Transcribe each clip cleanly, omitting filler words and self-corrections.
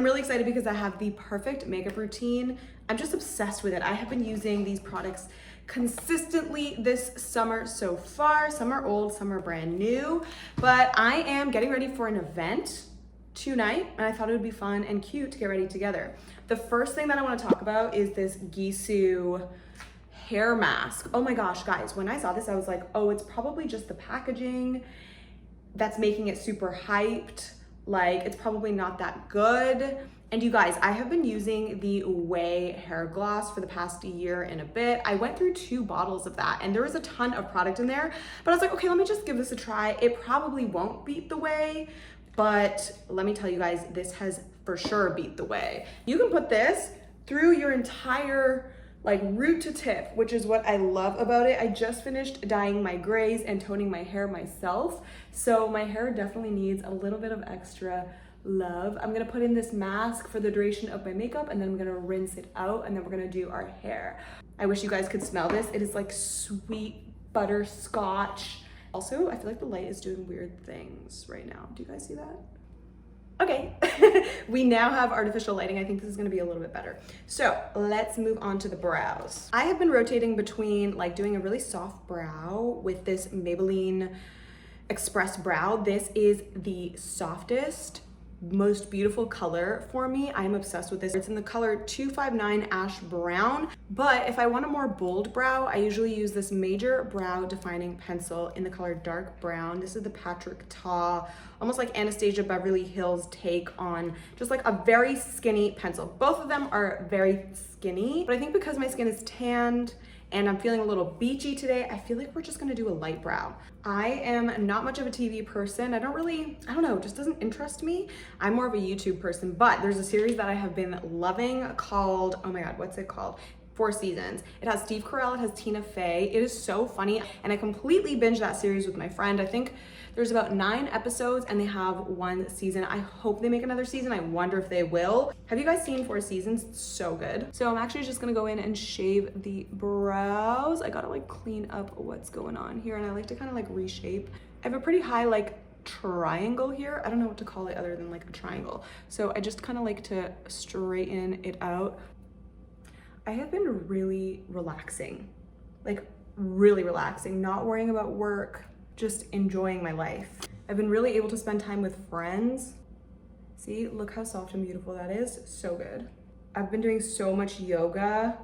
I'm really excited because I have the perfect makeup routine. I'm just obsessed with it. I have been using these products consistently this summer so far. Some are old, some are brand new, but I am getting ready for an event tonight, and I thought it would be fun and cute to get ready together. The first thing that I want to talk about is this 𝒸𝒶𝓁 hair mask. Oh my gosh, guys, when I saw this, I was like, oh, it's probably just the packaging that's making it super hyped. Like, it's probably not that good. And you guys, I have been using the 𝒸𝒶𝓁 hair gloss for the past year and a bit. I went through 2 bottles of that and there was a ton of product in there, but I was like, okay, let me just give this a try. It probably won't beat the 𝒸𝒶𝓁, but let me tell you guys, this has for sure beat the 𝒸𝒶𝓁. You can put this through your entire like root to tip, which is what I love about it. I just finished dyeing my grays and toning my hair myself, so my hair definitely needs a little bit of extra love. I'm gonna put in this mask for the duration of my makeup, and then I'm gonna rinse it out, and then we're gonna do our hair. I wish you guys could smell this. It is like sweet butterscotch. Also, I feel like the light is doing weird things right now. Do you guys see that? Okay, we now have artificial lighting. I think this is gonna be a little bit better. So let's move on to the brows. I have been rotating between like doing a really soft brow with this Maybelline Express Brow. This is the softest, most beautiful color for me. I'm obsessed with this. It's in the color 259 Ash Brown, but if I want a more bold brow, I usually use this Major Brow Defining Pencil in the color Dark Brown. This is the 𝒸𝒾𝒶𝓁𝓈, almost like Anastasia Beverly Hills take on just like a very skinny pencil. Both of them are very skinny, but I think because my skin is tanned and I'm feeling a little beachy today, I feel like we're just gonna do a light brow. I am not much of a TV person. I don't know, it just doesn't interest me. I'm more of a YouTube person, but there's a series that I have been loving called, oh my God, what's it called? 4 Seasons. It has Steve Carell, it has Tina Fey. It is so funny, and I completely binged that series with my friend. I think there's about 9 episodes and they have 1 season. I hope they make another season. I wonder if they will. Have you guys seen 4 Seasons? It's so good. So I'm actually just gonna go in and shave the brows. I gotta like clean up what's going on here, and I like to kind of like reshape. I have a pretty high like triangle here. I don't know what to call it other than like a triangle. So I just kind of like to straighten it out. I have been really relaxing, like really relaxing, not worrying about work, just enjoying my life. I've been really able to spend time with friends. See, look how soft and beautiful that is. So good. I've been doing so much yoga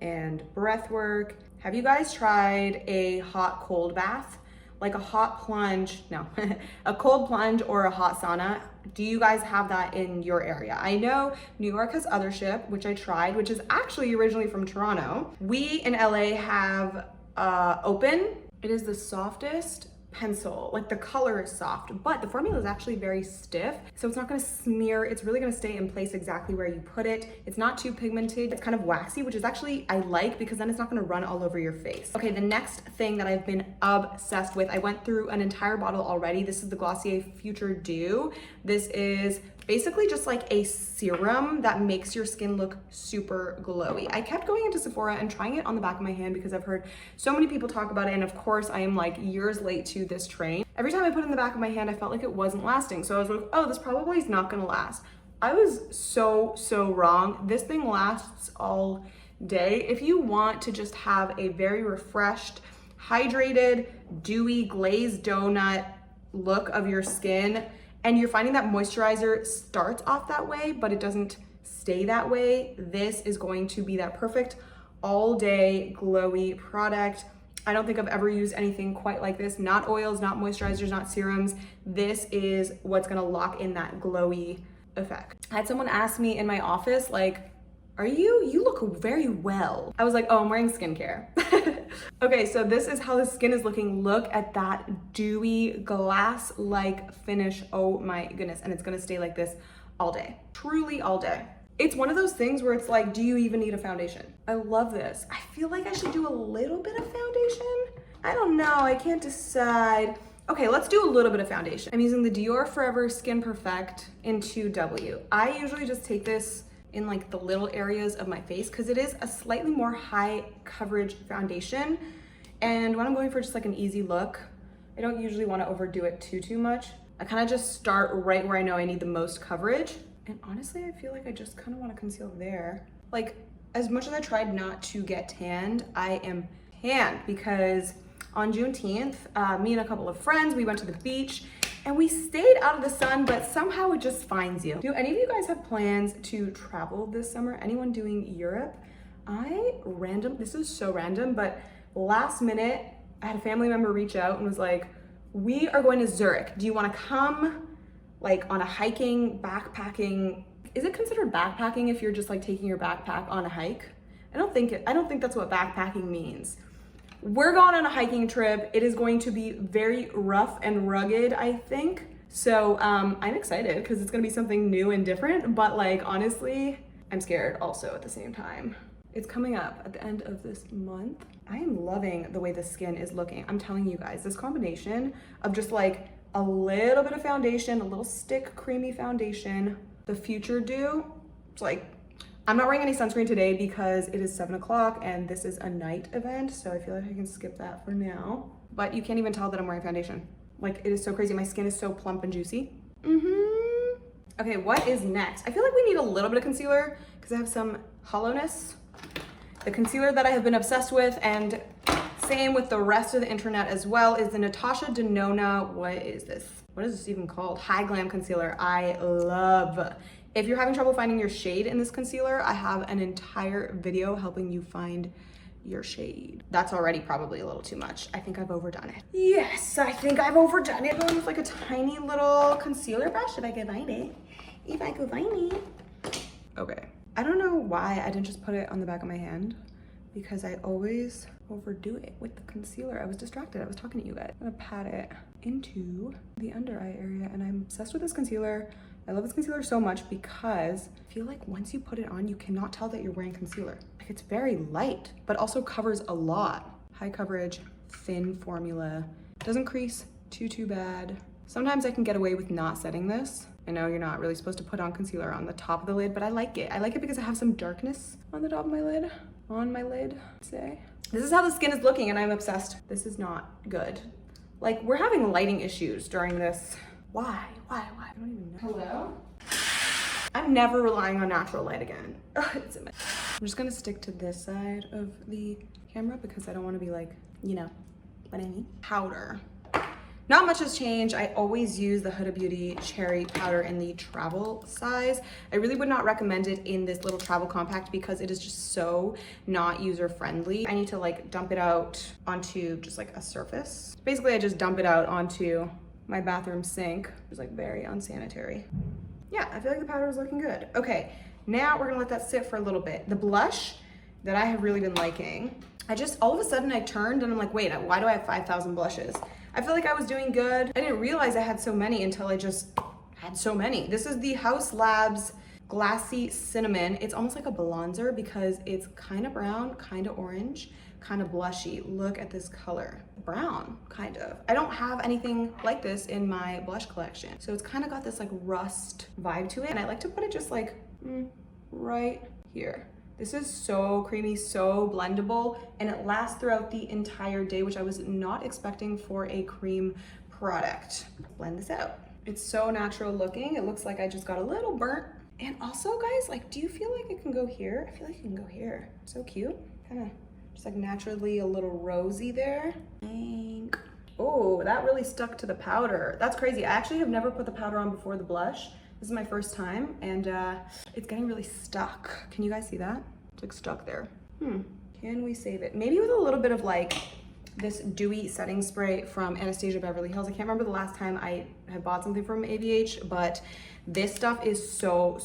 and breath work. Have you guys tried a hot cold bath? Like a hot plunge, no, a cold plunge or a hot sauna. Do you guys have that in your area? I know New York has Othership, which I tried, which is actually originally from Toronto. We in LA have Open. It is the softest pencil. Like the color is soft, but the formula is actually very stiff, so it's not gonna smear. It's really gonna stay in place exactly where you put it. It's not too pigmented. It's kind of waxy, which is actually, I like, because then it's not gonna run all over your face. Okay, the next thing that I've been obsessed with, I went through an entire bottle already. This is the Glossier Future Dew. This is basically just like a serum that makes your skin look super glowy. I kept going into Sephora and trying it on the back of my hand because I've heard so many people talk about it, and of course I am like years late to this train. Every time I put it in the back of my hand, I felt like it wasn't lasting. So I was like, oh, this probably is not gonna last. I was so wrong. This thing lasts all day. If you want to just have a very refreshed, hydrated, dewy, glazed donut look of your skin, and you're finding that moisturizer starts off that way, but it doesn't stay that way, this is going to be that perfect all day glowy product. I don't think I've ever used anything quite like this. Not oils, not moisturizers, not serums. This is what's gonna lock in that glowy effect. I had someone ask me in my office, like, you look very well. I was like, oh, I'm wearing skincare. Okay, so this is how the skin is looking. Look at that dewy glass-like finish. Oh my goodness, and it's gonna stay like this all day, truly all day. It's one of those things where it's like, do you even need a foundation? I love this. I feel like I should do a little bit of foundation. I don't know, I can't decide. Okay, let's do a little bit of foundation. I'm using the Dior Forever Skin Perfect in 2W. I usually just take this in like the little areas of my face because it is a slightly more high coverage foundation. And when I'm going for just like an easy look, I don't usually want to overdo it too much. I kind of just start right where I know I need the most coverage. And honestly, I feel like I just kind of want to conceal there. Like, as much as I tried not to get tanned, I am tanned because on Juneteenth, me and a couple of friends, we went to the beach and we stayed out of the sun, but somehow it just finds you. Do any of you guys have plans to travel this summer? Anyone doing Europe? This is so random, but last minute, I had a family member reach out and was like, we are going to Zurich. Do you want to come like on a hiking, backpacking? Is it considered backpacking if you're just like taking your backpack on a hike? I don't think that's what backpacking means. We're going on a hiking trip. It is going to be very rough and rugged, I think. So I'm excited because it's gonna be something new and different, but like honestly, I'm scared also at the same time. It's coming up at the end of this month. I am loving the way the skin is looking. I'm telling you guys, this combination of just like a little bit of foundation, a little stick creamy foundation, the Future Dew, it's like, I'm not wearing any sunscreen today because it is 7 o'clock and this is a night event, so I feel like I can skip that for now. But you can't even tell that I'm wearing foundation. Like, it is so crazy. My skin is so plump and juicy. Okay, what is next? I feel like we need a little bit of concealer because I have some hollowness. The concealer that I have been obsessed with, and same with the rest of the internet as well, is the 𝒸𝒾𝒁𝓈. What is this? What is this even called? High Glam Concealer. I love. If you're having trouble finding your shade in this concealer, I have an entire video helping you find your shade. That's already probably a little too much. I think I've overdone it. Yes, I think I've overdone it. With like a tiny little concealer brush, if I could find it. If I could find it. Okay. I don't know why I didn't just put it on the back of my hand, because I always overdo it with the concealer. I was distracted. I was talking to you guys. I'm gonna pat it into the under eye area, and I'm obsessed with this concealer. I love this concealer so much because I feel like once you put it on, you cannot tell that you're wearing concealer. Like, it's very light, but also covers a lot. High coverage, thin formula. Doesn't crease too bad. Sometimes I can get away with not setting this. I know you're not really supposed to put on concealer on the top of the lid, but I like it. I like it because I have some darkness on the top of my lid. On my lid, say. This is how the skin is looking and I'm obsessed. This is not good. Like, we're having lighting issues during this. Why? I don't even know. Hello? I'm never relying on natural light again. Ugh, I'm just gonna stick to this side of the camera because I don't want to be like, you know what I mean? Powder. Not much has changed. I always use the Huda Beauty Cherry Powder in the travel size. I really would not recommend it in this little travel compact because it is just so not user-friendly. I need to like dump it out onto just like a surface. Basically, I just dump it out onto my bathroom sink. It's like very unsanitary. Yeah, I feel like the powder is looking good. Okay, now we're gonna let that sit for a little bit. The blush that I have really been liking, all of a sudden I turned and I'm like, wait, why do I have 5,000 blushes? I feel like I was doing good. I didn't realize I had so many until I just had so many. This is the Haus Labs Glassy Cinnamon. It's almost like a bronzer because it's kind of brown, kind of orange, kind of blushy. Look at this color. Brown, kind of. I don't have anything like this in my blush collection. So it's kind of got this like rust vibe to it. And I like to put it just like right here. This is so creamy, so blendable, and it lasts throughout the entire day, which I was not expecting for a cream product. Blend this out. It's so natural looking. It looks like I just got a little burnt. And also, guys, like, do you feel like it can go here? I feel like it can go here. So cute. Kind of just like naturally a little rosy there. Oh, that really stuck to the powder. That's crazy. I actually have never put the powder on before the blush. This is my first time, and it's getting really stuck. Can you guys see that? It's like stuck there. Can we save it? Maybe with a little bit of like this dewy setting spray from Anastasia Beverly Hills. I can't remember the last time I had bought something from ABH, but this stuff is so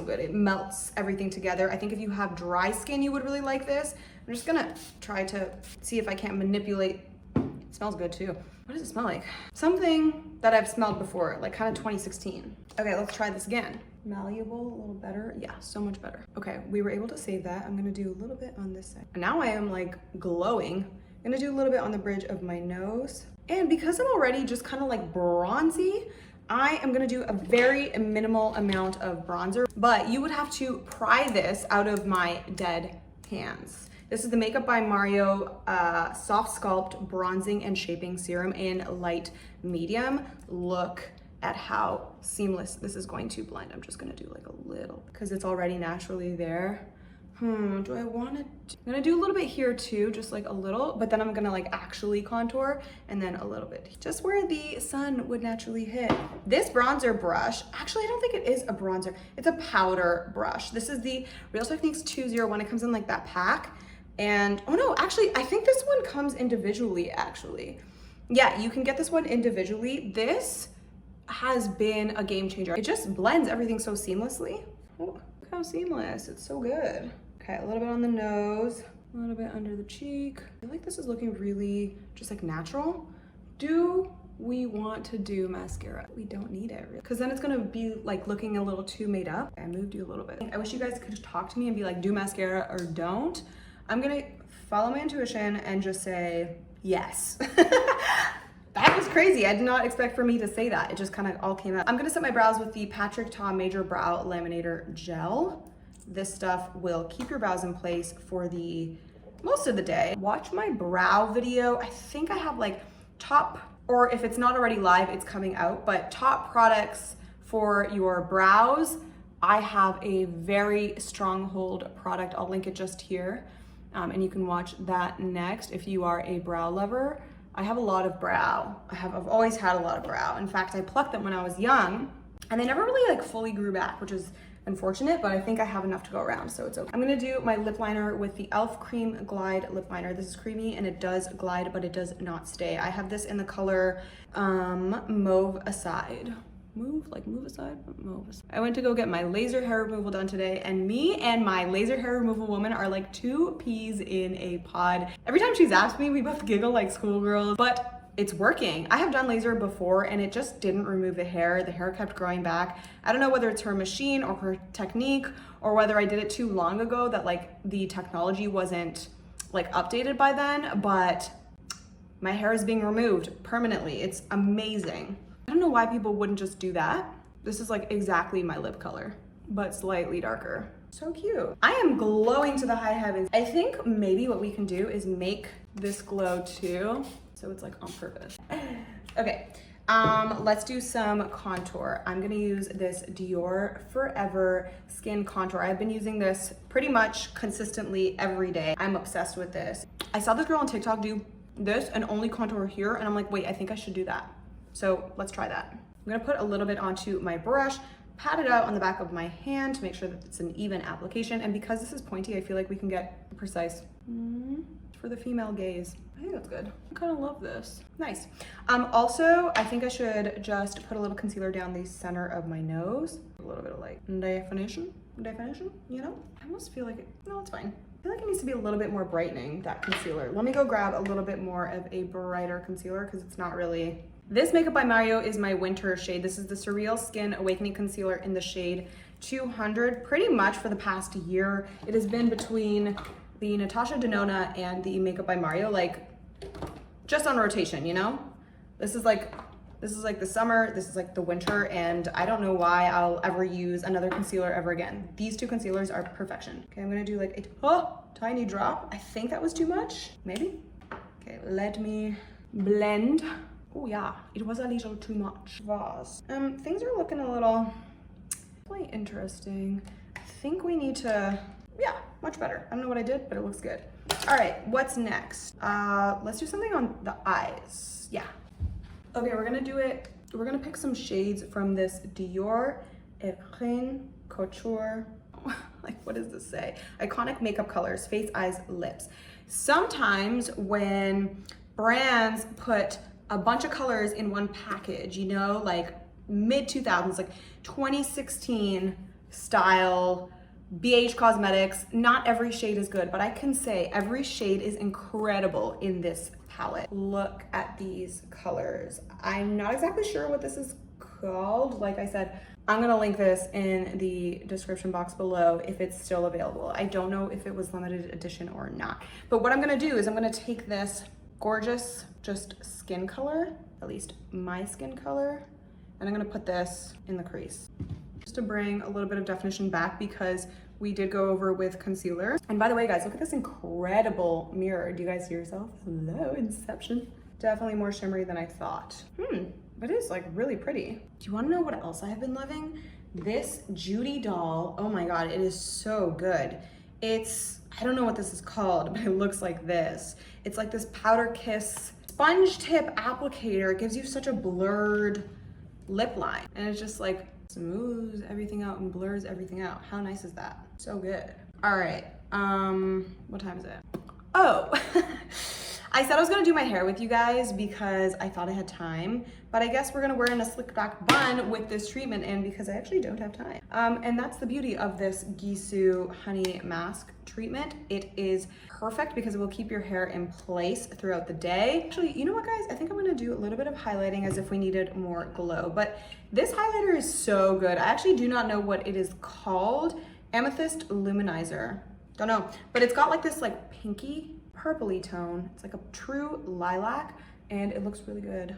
good. It melts everything together. I think if you have dry skin, you would really like this. I'm just gonna try to see if I can't manipulate. It smells good too. What does it smell like? Something that I've smelled before, like kind of 2016. Okay, let's try this again. Malleable, a little better. Yeah, so much better. Okay, we were able to save that. I'm gonna do a little bit on this side. Now I am like glowing. I'm gonna do a little bit on the bridge of my nose. And because I'm already just kind of like bronzy, I am gonna do a very minimal amount of bronzer, but you would have to pry this out of my dead hands. This is the Makeup by Mario Soft Sculpt Bronzing and Shaping Serum in light medium. Look at how seamless this is going to blend. I'm just gonna do like a little, because it's already naturally there. Do I want to? I'm gonna do a little bit here too, just like a little, but then I'm gonna like actually contour and then a little bit, just where the sun would naturally hit. This bronzer brush, actually I don't think it is a bronzer, it's a powder brush. This is the Real Techniques 201. It comes in like that pack. And, oh no, actually, I think this one comes individually, actually. Yeah, you can get this one individually. This has been a game changer. It just blends everything so seamlessly. Oh, look how seamless, it's so good. Okay, a little bit on the nose, a little bit under the cheek. I feel like this is looking really just like natural. Do we want to do mascara? We don't need it, really, because then it's gonna be like looking a little too made up. I moved you a little bit. I wish you guys could talk to me and be like, do mascara or don't. I'm gonna follow my intuition and just say yes. That was crazy. I did not expect for me to say that. It just kind of all came out. I'm gonna set my brows with the 𝒸𝒾𝒁𝓁 Major Brow Laminator Gel. This stuff will keep your brows in place for the most of the day. Watch my brow video. I think I have like top, or if it's not already live, it's coming out, but top products for your brows. I have a very Stronghold product. I'll link it just here. And you can watch that next if you are a brow lover. I have a lot of brow. I've always had a lot of brow. In fact, I plucked them when I was young and they never really like fully grew back, which is unfortunate, but I think I have enough to go around, so it's okay. I'm gonna do my lip liner with the e.l.f. Cream Glide Lip Liner. This is creamy and it does glide, but it does not stay. I have this in the color Mauve Aside. Move aside. I went to go get my laser hair removal done today, and me and my laser hair removal woman are like two peas in a pod. Every time she's asked me, we both giggle like schoolgirls, but it's working. I have done laser before and it just didn't remove the hair. The hair kept growing back. I don't know whether it's her machine or her technique, or whether I did it too long ago that like the technology wasn't like updated by then, but my hair is being removed permanently. It's amazing. I don't know why people wouldn't just do that. This is like exactly my lip color, but slightly darker. So cute. I am glowing to the high heavens. I think maybe what we can do is make this glow too, so it's like on purpose. Okay, let's do some contour. I'm gonna use this Dior Forever Skin Contour. I've been using this pretty much consistently every day. I'm obsessed with this. I saw this girl on TikTok do this and only contour here, and I'm like, wait, I think I should do that. So let's try that. I'm gonna put a little bit onto my brush, pat it out on the back of my hand to make sure that it's an even application. And because this is pointy, I feel like we can get precise for the female gaze. I think that's good. I kind of love this. Nice. Also, I think I should just put a little concealer down the center of my nose. A little bit of like definition, you know? I almost feel like no, it's fine. I feel like it needs to be a little bit more brightening, that concealer. Let me go grab a little bit more of a brighter concealer because it's not really. This Makeup by Mario is my winter shade. This is the Surreal Skin Awakening Concealer in the shade 200. Pretty much for the past year, it has been between the Natasha Denona and the Makeup by Mario, like just on rotation, you know? This is like the summer, this is like the winter, and I don't know why I'll ever use another concealer ever again. These two concealers are perfection. Okay, I'm gonna do like a tiny drop. I think that was too much, maybe? Okay, let me blend. Oh yeah, it was a little too much. Things are looking a little quite interesting. I think we need to, yeah, much better. I don't know what I did, but it looks good. All right, what's next? Let's do something on the eyes. Yeah. Okay, we're gonna pick some shades from this Dior Erin Couture, like what does this say? Iconic Makeup Colors, Face, Eyes, Lips. Sometimes when brands put a bunch of colors in one package, you know, like mid-2000s, like 2016 style, BH Cosmetics, not every shade is good, but I can say every shade is incredible in this palette. Look at these colors. I'm not exactly sure what this is called. Like I said, I'm gonna link this in the description box below if it's still available. I don't know if it was limited edition or not. But what I'm gonna do is I'm gonna take this gorgeous just skin color, at least my skin color, and I'm gonna put this in the crease just to bring a little bit of definition back, because we did go over with concealer. And by the way, guys, look at this incredible mirror. Do you guys see yourself? Hello, Inception. Definitely more shimmery than I thought. But it is like really pretty. Do you wanna know what else I have been loving? This Judy doll, oh my God, it is so good. It's, I don't know what this is called, but it looks like this. It's like this Powder Kiss sponge tip applicator. It gives you such a blurred lip line. And it's just like smooths everything out and blurs everything out. How nice is that? So good. All right, what time is it? Oh, I said I was gonna do my hair with you guys because I thought I had time, but I guess we're gonna wear in a slick back bun with this treatment and because I actually don't have time. And that's the beauty of this 𝒸𝒾𝒶 honey mask treatment. It is perfect because it will keep your hair in place throughout the day. Actually, you know what guys? I think I'm gonna do a little bit of highlighting as if we needed more glow, but this highlighter is so good. I actually do not know what it is called. Amethyst Luminizer. Don't know, but it's got like this like pinky purpley tone. It's like a true lilac and it looks really good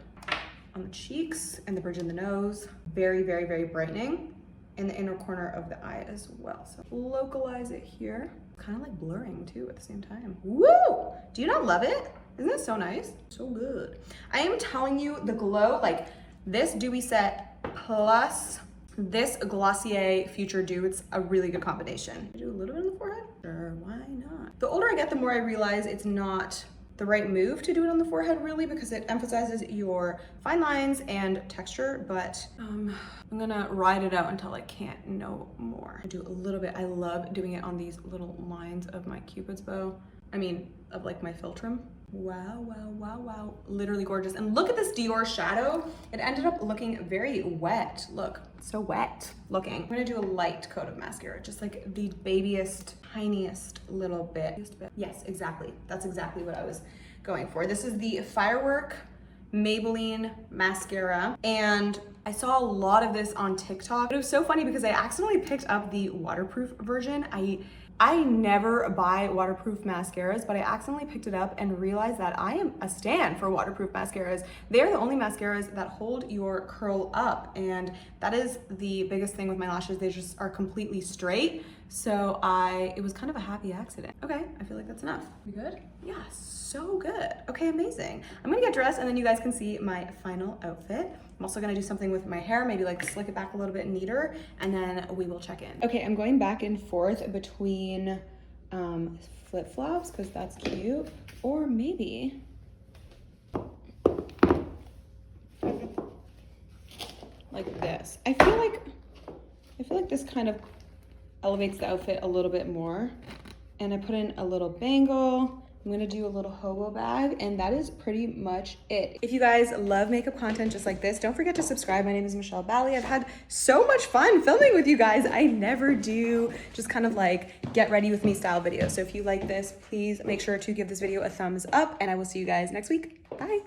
on the cheeks and the bridge of the nose. Very, very, very brightening in the inner corner of the eye as well. So localize it here. Kind of like blurring too at the same time. Woo! Do you not love it? Isn't it so nice? So good. I am telling you the glow, like this dewy set plus this Glossier Future Dew, it's a really good combination. Do a little bit on the forehead? Sure, why not? The older I get, the more I realize it's not the right move to do it on the forehead really because it emphasizes your fine lines and texture, but I'm gonna ride it out until I can't no more. I do a little bit, I love doing it on these little lines of my Cupid's bow. I mean, of like my Filtrum. Wow, wow, wow, wow. Literally gorgeous. And look at this Dior shadow. It ended up looking very wet. Look, so wet looking. I'm gonna do a light coat of mascara, just like the babyest, tiniest little bit. Yes, exactly. That's exactly what I was going for. This is the Firework Maybelline mascara. And I saw a lot of this on TikTok. It was so funny because I accidentally picked up the waterproof version. I never buy waterproof mascaras, but I accidentally picked it up and realized that I am a stan for waterproof mascaras. They're the only mascaras that hold your curl up, and that is the biggest thing with my lashes. They just are completely straight. So it was kind of a happy accident. Okay, I feel like that's enough. We good? Yeah, so good. Okay, amazing. I'm gonna get dressed and then you guys can see my final outfit. I'm also gonna do something with my hair, maybe like slick it back a little bit neater, and then we will check in. Okay, I'm going back and forth between flip-flops because that's cute, or maybe like this. I feel like this kind of elevates the outfit a little bit more. And I put in a little bangle. I'm gonna do a little hobo bag, and that is pretty much it. If you guys love makeup content just like this, don't forget to subscribe. My name is Michelle Bali. I've had so much fun filming with you guys. I never do just kind of like get ready with me style videos. So if you like this, please make sure to give this video a thumbs up, and I will see you guys next week. Bye.